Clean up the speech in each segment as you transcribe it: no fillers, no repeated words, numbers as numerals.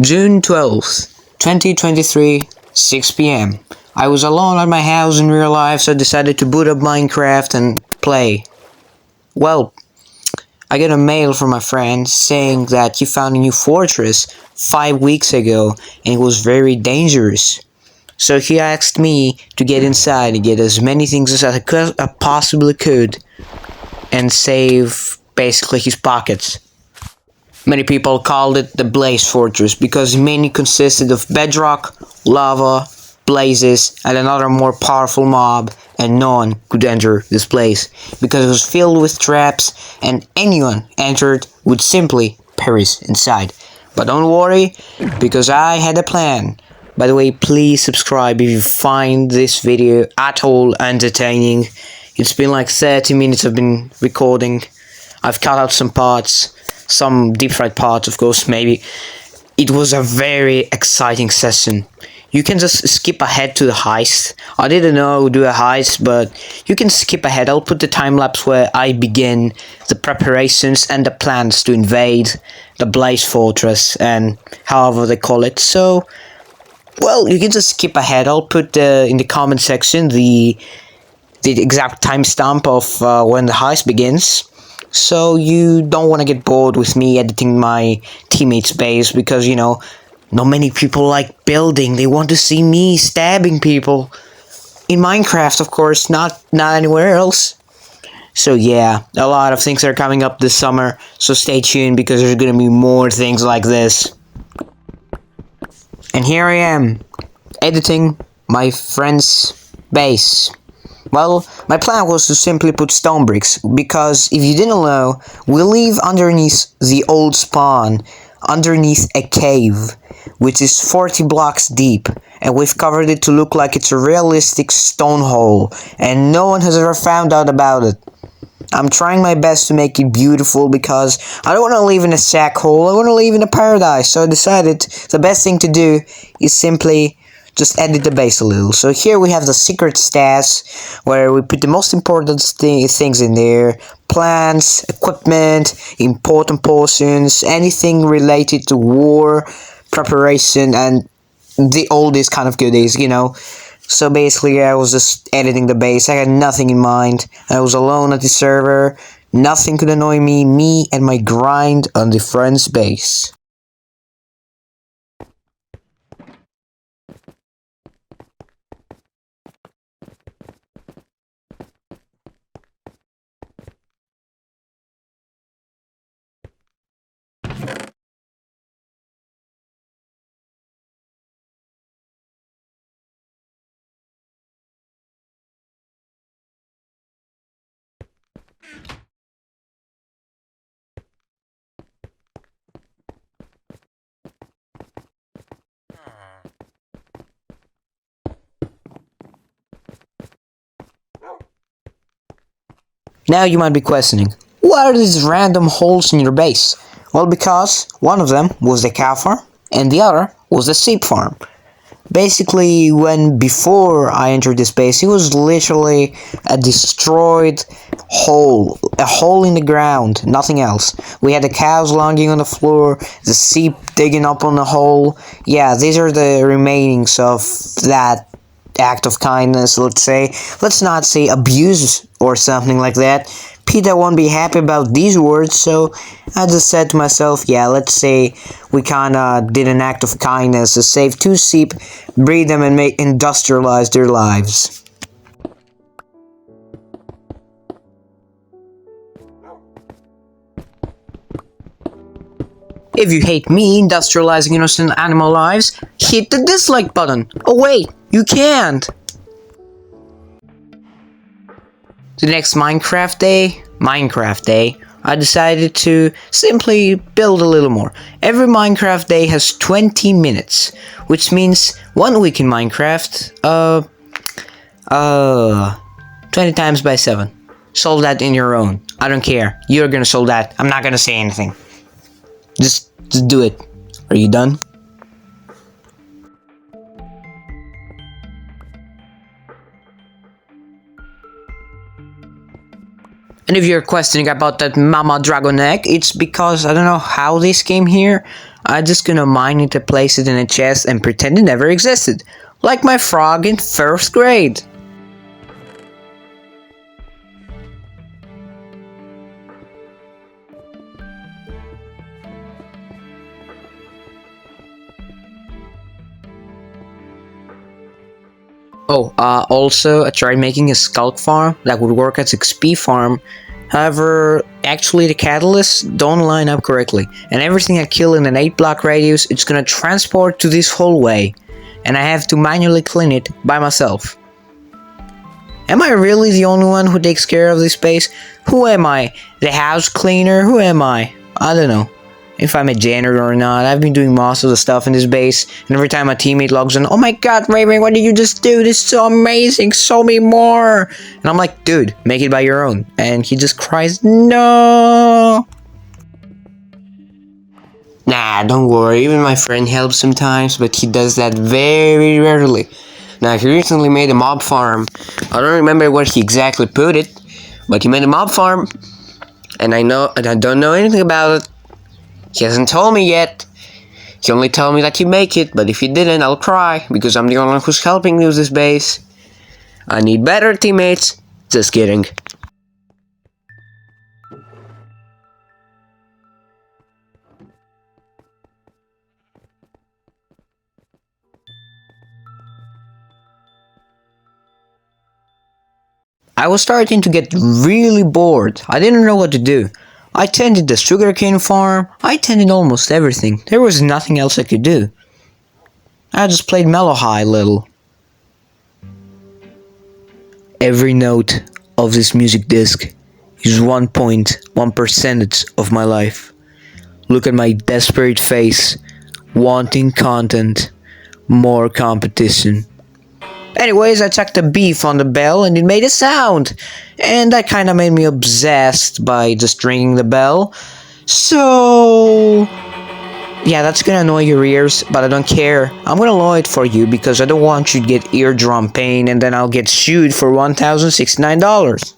June 12th, 2023, 6 p.m. I was alone at my house in real life, so I decided to boot up Minecraft and play. Well, I got a mail from my friend saying that he found a new fortress 5 weeks ago and it was very dangerous. So he asked me to get inside and get as many things as I possibly could and save basically his pockets. Many people called it the Blaze Fortress because it mainly consisted of bedrock, lava, blazes, and another more powerful mob, and no one could enter this place because it was filled with traps and anyone entered would simply perish inside. But don't worry, because I had a plan. By the way, please subscribe if you find this video at all entertaining. It's been like 30 minutes I've been recording. I've cut out some parts, some deep fried parts, of course, maybe. It was a very exciting session. You can just skip ahead to the heist. I didn't know I would do a heist, but you can skip ahead. I'll put the time lapse where I begin the preparations and the plans to invade the Blaze Fortress, and however they call it. So, well, you can just skip ahead. I'll put in the comment section the exact timestamp of when the heist begins. So you don't want to get bored with me editing my teammates' base because, you know, not many people like building. They want to see me stabbing people. In Minecraft, of course, not anywhere else. So yeah, a lot of things are coming up this summer. So stay tuned because there's going to be more things like this. And here I am, editing my friend's base. Well, my plan was to simply put stone bricks, because if you didn't know, we live underneath the old spawn, underneath a cave, which is 40 blocks deep, and we've covered it to look like it's a realistic stone hole, and no one has ever found out about it. I'm trying my best to make it beautiful because I don't want to live in a sack hole, I want to live in a paradise, so I decided the best thing to do is simply just edit the base a little. So here we have the secret stash, where we put the most important things in there. Plants, equipment, important potions, anything related to war, preparation, and the oldest kind of goodies, you know. So basically I was just editing the base. I had nothing in mind. I was alone at the server. Nothing could annoy me and my grind on the friend's base. Now you might be questioning, what are these random holes in your base? Well, because one of them was the cow farm and the other was the sheep farm. Basically, before I entered this base, it was literally a destroyed hole, a hole in the ground, nothing else. We had the cows lounging on the floor, the sheep digging up on the hole. Yeah, these are the remainings of that act of kindness, let's say. Let's not say abuse or something like that. PETA won't be happy about these words, so I just said to myself, yeah, let's say we kinda did an act of kindness to save 2 sheep, breed them, and industrialize their lives. If you hate me industrializing innocent animal lives, hit the dislike button. Oh wait, you can't! The next Minecraft day, I decided to simply build a little more. Every Minecraft day has 20 minutes, which means 1 week in Minecraft, 20 times by 7. Solve that in your own. I don't care. You're gonna solve that. I'm not gonna say anything. Just do it. Are you done? And if you're questioning about that Mama Dragon egg, it's because I don't know how this came here. I'm just gonna mine it to place it in a chest and pretend it never existed. Like my frog in first grade. Oh, also, I tried making a skulk farm that would work as XP farm. However, actually the catalysts don't line up correctly, and everything I kill in an 8 block radius, it's gonna transport to this hallway, and I have to manually clean it by myself. Am I really the only one who takes care of this space? Who am I? The house cleaner? Who am I? I don't know if I'm a janitor or not. I've been doing most of the stuff in this base, and every time my teammate logs in, oh my god, Raven, what did you just do? This is so amazing, show me more. And I'm like, dude, make it by your own. And he just cries, no. Nah, don't worry, even my friend helps sometimes, but he does that very rarely. Now, he recently made a mob farm. I don't remember where he exactly put it, but he made a mob farm, and I don't know anything about it. He hasn't told me yet. He only told me that he make it, but if he didn't, I'll cry, because I'm the only one who's helping use this base. I need better teammates. Just kidding. I was starting to get really bored. I didn't know what to do. I tended the sugarcane farm. I tended almost everything. There was nothing else I could do. I just played mellow high little. Every note of this music disc is 1.1% of my life. Look at my desperate face, wanting content, more competition. Anyways, I checked the beef on the bell and it made a sound. And that kinda made me obsessed by just ringing the bell. So... yeah, that's gonna annoy your ears, but I don't care. I'm gonna lower it for you because I don't want you to get eardrum pain and then I'll get sued for $1,069.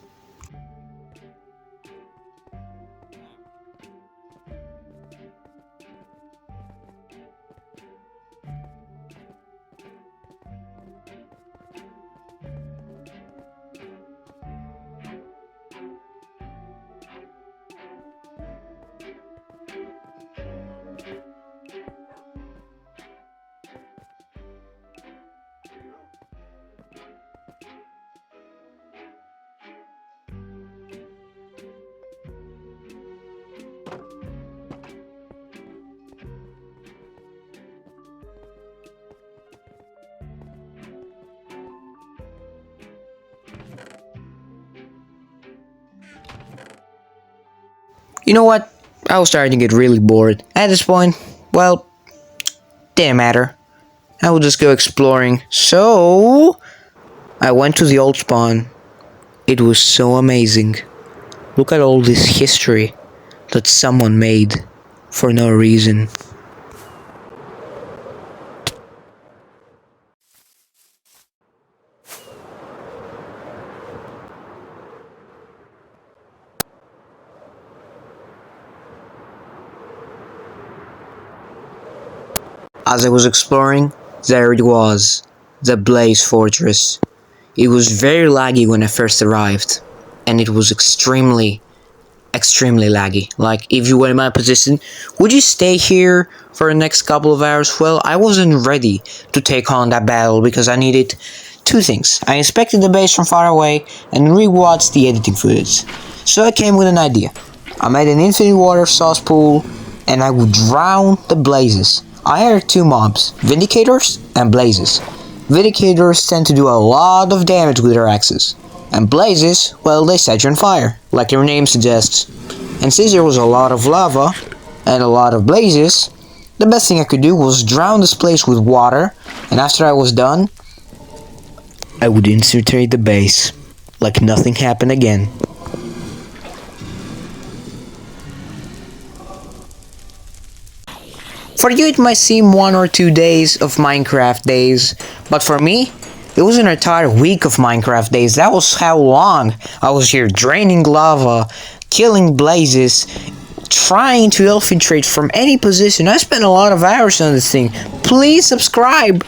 You know what? I was starting to get really bored. At this point, well, didn't matter. I will just go exploring. So, I went to the old spawn. It was so amazing. Look at all this history that someone made for no reason. As I was exploring, there it was, the Blaze Fortress. It was very laggy when I first arrived, and it was extremely laggy. Like, if you were in my position, would you stay here for the next couple of hours? Well, I wasn't ready to take on that battle because I needed two things. I inspected the base from far away and rewatched the editing footage. So I came with an idea. I made an infinite water sauce pool and I would drown the blazes. I hired two mobs, Vindicators and Blazes. Vindicators tend to do a lot of damage with their axes. And blazes, well, they set you on fire, like their name suggests. And since there was a lot of lava, and a lot of blazes, the best thing I could do was drown this place with water, and after I was done, I would infiltrate the base, like nothing happened again. For you it might seem 1 or 2 days of Minecraft days, but for me, it was an entire week of Minecraft days. That was how long I was here draining lava, killing blazes, trying to infiltrate from any position. I spent a lot of hours on this thing. Please subscribe.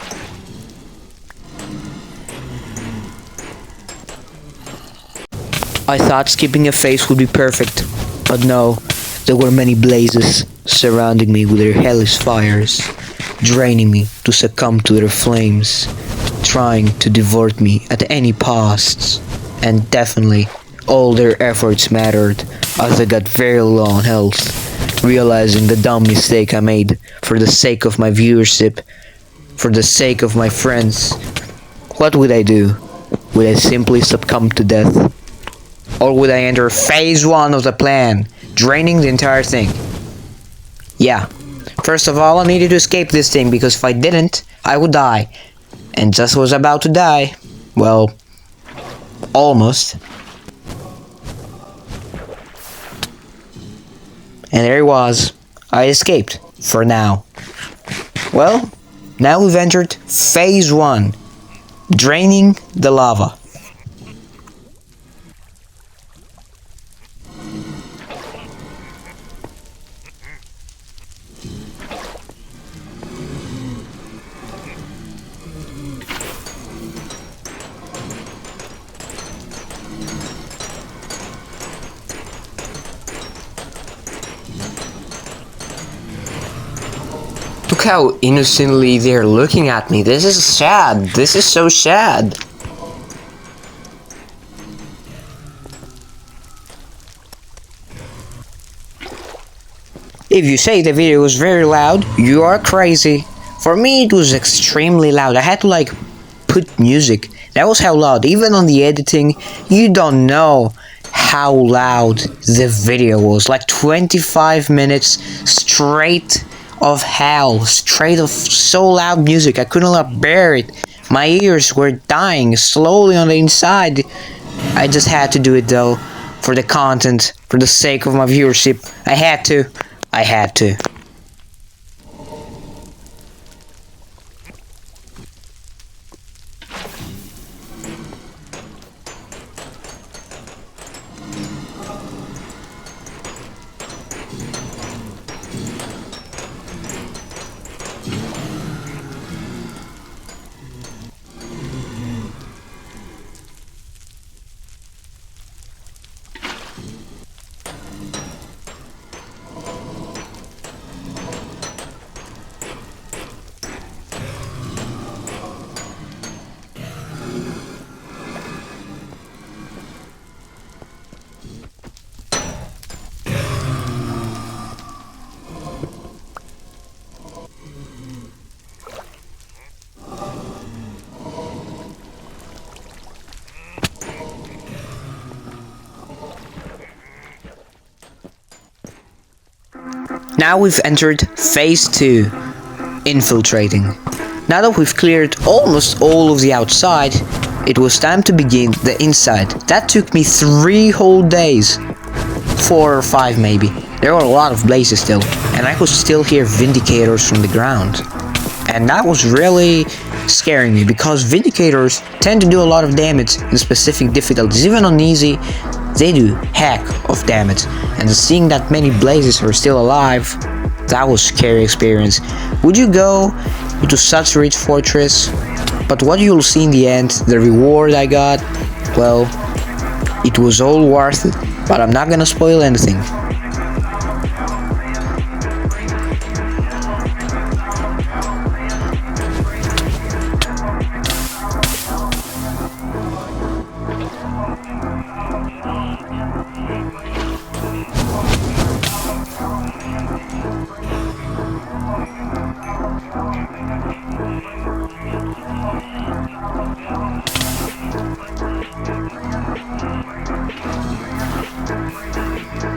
I thought skipping a phase would be perfect, but no, there were many blazes surrounding me with their hellish fires, draining me to succumb to their flames, trying to devour me at any costs, and definitely all their efforts mattered as I got very low on health, realizing the dumb mistake I made for the sake of my viewership, for the sake of my friends. What would I do? Would I simply succumb to death? Or would I enter phase 1 of the plan, draining the entire thing? Yeah, first of all I needed to escape this thing because if I didn't, I would die. And just was about to die. Well, almost. And there it was. I escaped, for now. Well, now we've entered phase 1, draining the lava. Look how innocently they're looking at me. This is sad. This is so sad. If you say the video was very loud, you are crazy. For me it was extremely loud. I had to like put music. That was how loud. Even on the editing, you don't know how loud the video was. Like 25 minutes straight of hell, straight of so loud music. I couldn't bear it. My ears were dying slowly on the inside. I just had to do it though, for the content, for the sake of my viewership. I had to. Now we've entered phase 2, infiltrating. Now that we've cleared almost all of the outside, it was time to begin the inside. That took me 3 whole days. 4 or 5 maybe. There were a lot of blazes still, and I could still hear vindicators from the ground. And that was really scaring me, because vindicators tend to do a lot of damage in specific difficulties. Even on easy, they do heck of damage. And seeing that many blazes are still alive, that was a scary experience. Would you go into such a rich fortress? But what you'll see in the end, the reward I got, well, it was all worth it. But I'm not gonna spoil anything.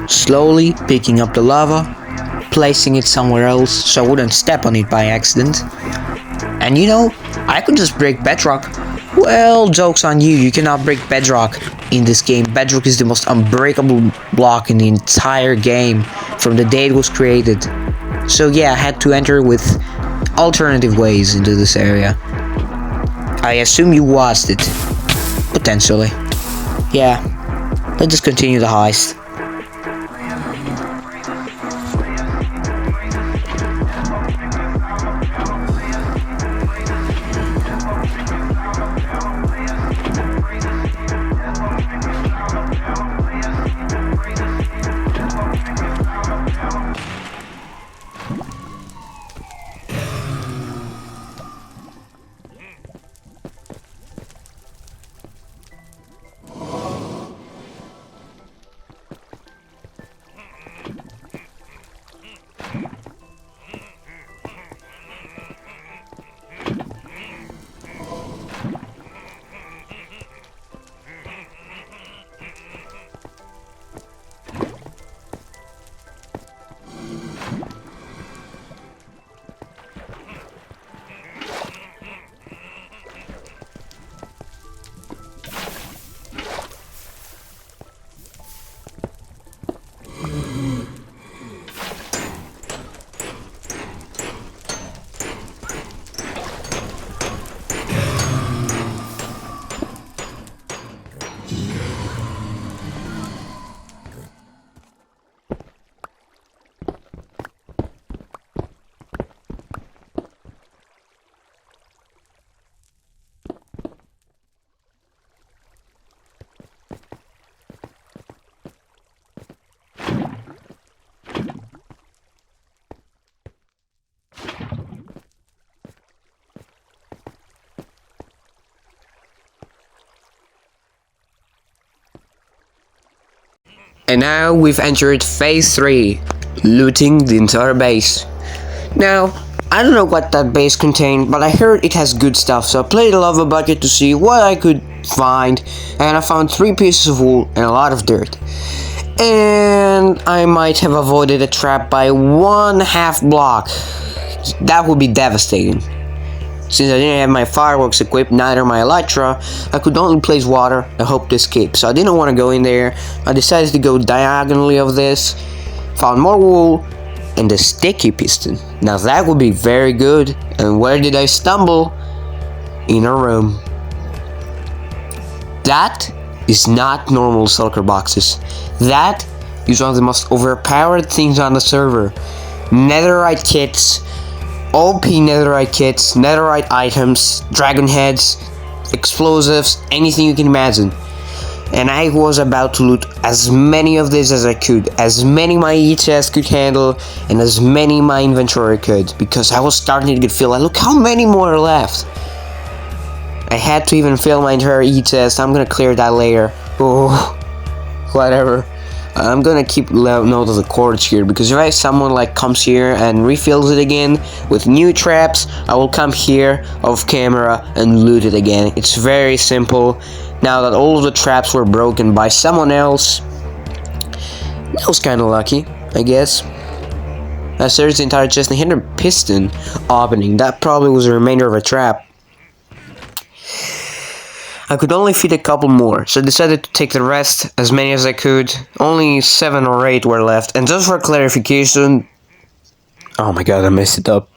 Slowly picking up the lava, placing it somewhere else so I wouldn't step on it by accident. And you know, I could just break bedrock. Well, joke's on you, you cannot break bedrock in this game. Bedrock is the most unbreakable block in the entire game from the day it was created. So yeah, I had to enter with alternative ways into this area. I assume you watched it. Potentially. Yeah, let's just continue the heist. And now we've entered phase 3, looting the entire base. Now, I don't know what that base contained, but I heard it has good stuff, so I played a lava bucket to see what I could find, and I found 3 pieces of wool and a lot of dirt. And I might have avoided a trap by 1/2 block. That would be devastating. Since I didn't have my fireworks equipped, neither my elytra, I could only place water and hope to escape. So I didn't want to go in there. I decided to go diagonally of this, found more wool, and the sticky piston. Now that would be very good. And where did I stumble? In a room. That is not normal shulker boxes. That is one of the most overpowered things on the server. Netherite kits, OP netherite kits, netherite items, dragon heads, explosives, anything you can imagine. And I was about to loot as many of these as I could, as many my E-chest could handle, and as many my inventory could, because I was starting to get filled. Look how many more are left. I had to even fill my entire E-chest. I'm gonna clear that later. Oh, whatever. I'm gonna keep note of the cords here, because if someone like comes here and refills it again with new traps, I will come here off camera and loot it again. It's very simple. Now that all of the traps were broken by someone else, that was kind of lucky, I guess. I searched the entire chest and hit a piston opening. That probably was the remainder of a trap. I could only fit a couple more, so I decided to take the rest, as many as I could. Only 7 or 8 were left, and just for clarification... Oh my god, I messed it up.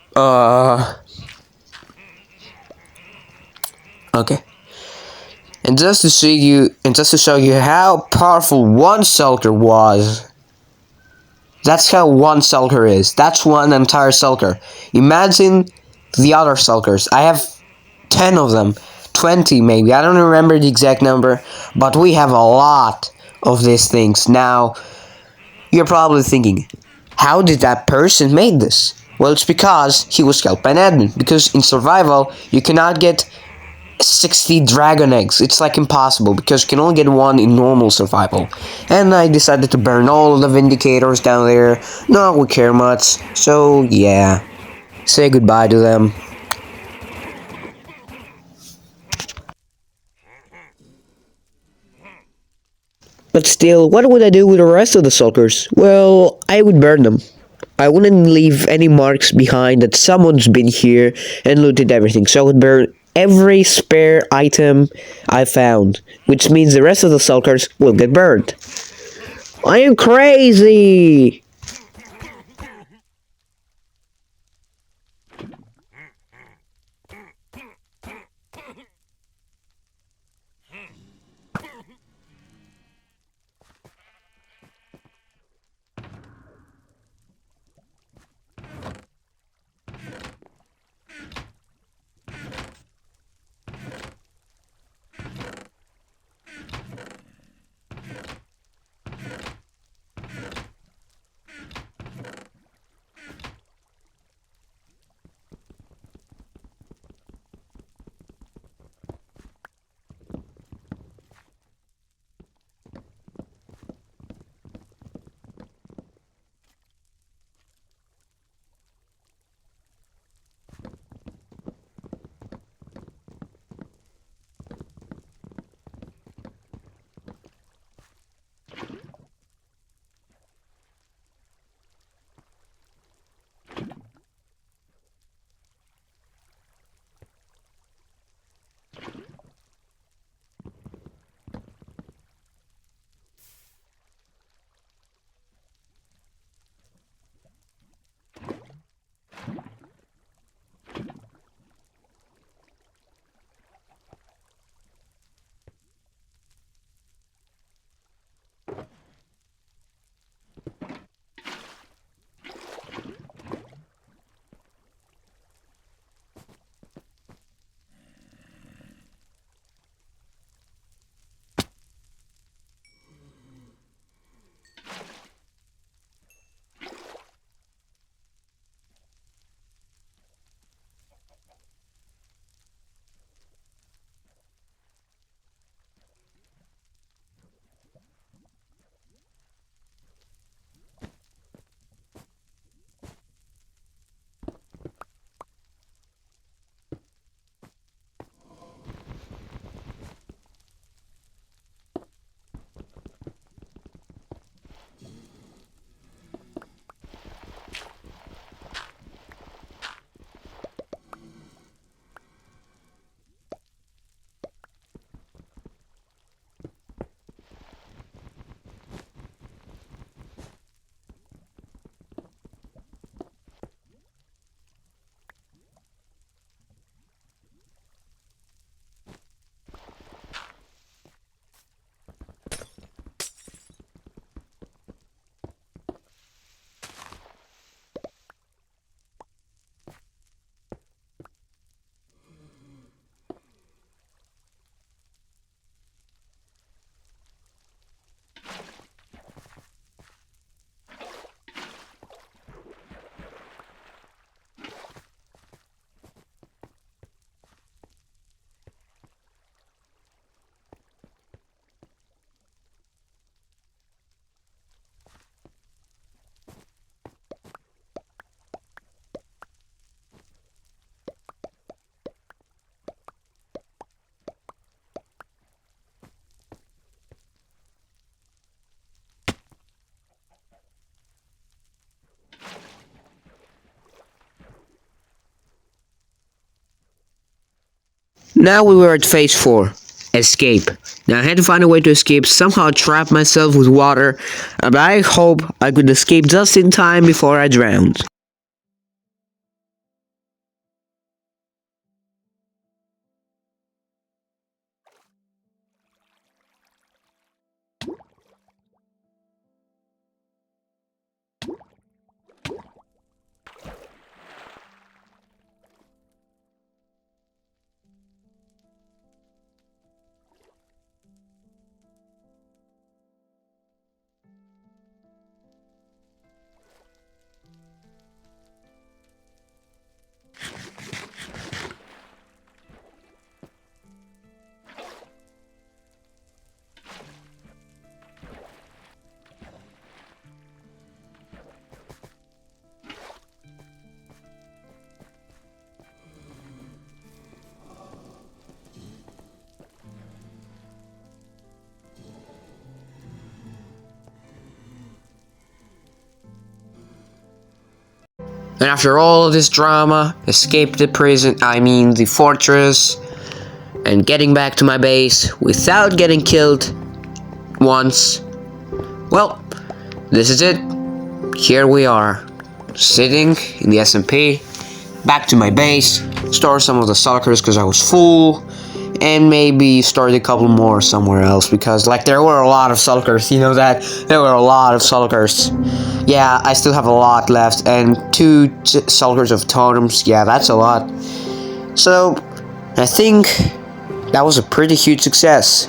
Okay. And just to show you how powerful one shulker was. That's how one shulker is. That's one entire shulker. Imagine the other shulkers. I have 10 of them. 20 maybe, I don't remember the exact number, but we have a lot of these things. Now, you're probably thinking, how did that person make this? Well, it's because he was helped by an admin, because in survival, you cannot get 60 dragon eggs. It's like impossible, because you can only get 1 in normal survival. And I decided to burn all of the vindicators down there, not we care much, so yeah, say goodbye to them. But still, what would I do with the rest of the shulkers? Well, I would burn them. I wouldn't leave any marks behind that someone's been here and looted everything, so I would burn every spare item I found, which means the rest of the shulkers will get burned. I am crazy! Now we were at phase 4, escape. Now I had to find a way to escape, somehow trap myself with water, and I hope I could escape just in time before I drowned. And after all of this drama, escape the prison, the fortress, and getting back to my base without getting killed once, well, this is it. Here we are, sitting in the SMP, back to my base, store some of the suckers because I was full, and maybe start a couple more somewhere else because, like, there were a lot of sulkers, you know that? There were a lot of sulkers. Yeah, I still have a lot left, and 2 sulkers of totems, yeah, that's a lot. So, I think that was a pretty huge success.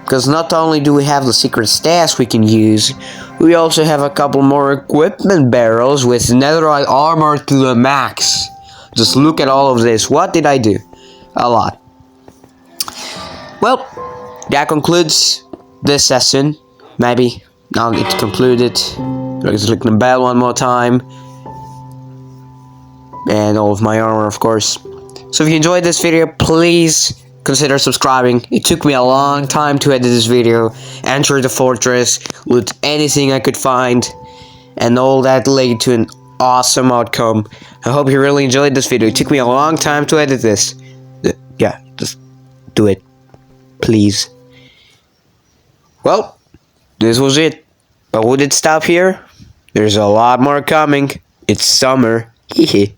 Because not only do we have the secret stash we can use, we also have a couple more equipment barrels with netherite armor to the max. Just look at all of this. What did I do? A lot. Well, that concludes this session. Maybe I'll get concluded. Let's click the bell one more time. And all of my armor, of course. So if you enjoyed this video, please consider subscribing. It took me a long time to edit this video, enter the fortress, loot anything I could find, and all that led to an awesome outcome. I hope you really enjoyed this video. It took me a long time to edit this. Yeah, just do it. Please. Well, this was it. But would it stop here? There's a lot more coming. It's summer. Hehe.